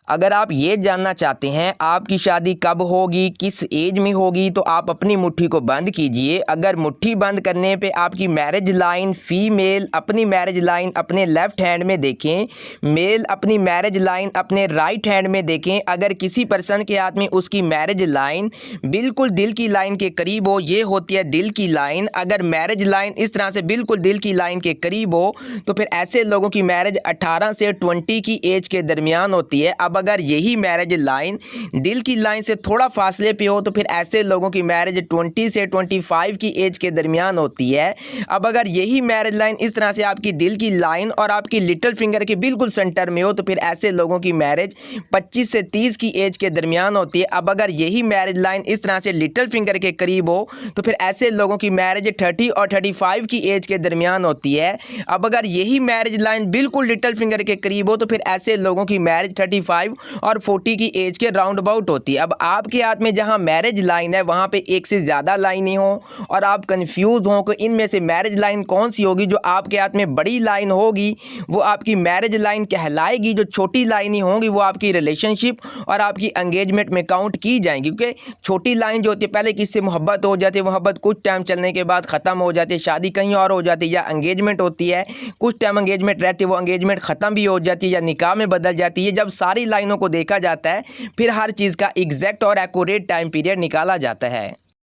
अगर आप ये जानना चाहते हैं आपकी शादी कब होगी, किस एज में होगी, तो आप अपनी मुट्ठी को बंद कीजिए। अगर मुट्ठी बंद करने पे आपकी मैरिज लाइन, फीमेल अपनी मैरिज लाइन अपने लेफ्ट हैंड में देखें, मेल अपनी मैरिज लाइन अपने राइट हैंड में देखें। अगर किसी पर्सन के हाथ में उसकी मैरिज लाइन बिल्कुल दिल की लाइन के करीब हो, ये होती है दिल की लाइन। अगर मैरिज लाइन इस तरह से बिल्कुल दिल की लाइन के करीब हो तो फिर ऐसे लोगों की मैरिज 18 से 20 की एज के दरमियान होती है। अब अगर यही मैरिज लाइन दिल की लाइन से थोड़ा फासले पे हो तो फिर ऐसे लोगों की मैरिज 20 से 25 की एज के दरमियान होती है। अब अगर यही मैरिज लाइन इस तरह से आपकी दिल की लाइन और आपकी लिटिल फिंगर के बिल्कुल सेंटर में हो तो फिर ऐसे लोगों की मैरिज 25 से 30 की एज के दरमियान होती है। अब अगर यही मैरिज लाइन इस तरह से लिटिल फिंगर के करीब हो तो फिर ऐसे लोगों की मैरिज 30 और 35 की एज के दरमियान होती है। अब अगर यही मैरिज लाइन बिल्कुल लिटिल फिंगर के करीब हो तो फिर ऐसे लोगों की मैरिज 35 और 40 की एज के राउंड अबाउट होती है। अब आपके हाथ में जहां मैरिज लाइन है वहां पे एक से ज़्यादा लाइनें हो और आप कंफ्यूज हो कि इनमें से मैरिज लाइन कौन सी होगी, जो आपके हाथ में बड़ी लाइन होगी वो आपकी मैरिज लाइन कहलाएगी, जो छोटी लाइनें होंगी वो आपकी रिलेशनशिप और आपकी एंगेजमेंट में काउंट की जाएंगी। क्योंकि छोटी लाइन जो होती है पहले किससे मोहब्बत हो जाती है, मोहब्बत कुछ टाइम चलने के बाद ख़त्म हो जाती है, शादी कहीं और हो जाती है, या एंगेजमेंट होती है कुछ टाइम एंगेजमेंट रहती है, वो एंगेजमेंट ख़त्म भी हो जाती है या निकाह में बदल जाती है। जब सारी लाइनों को देखा जाता है फिर हर चीज़ का एग्जैक्ट और एक्यूरेट टाइम पीरियड निकाला जाता है।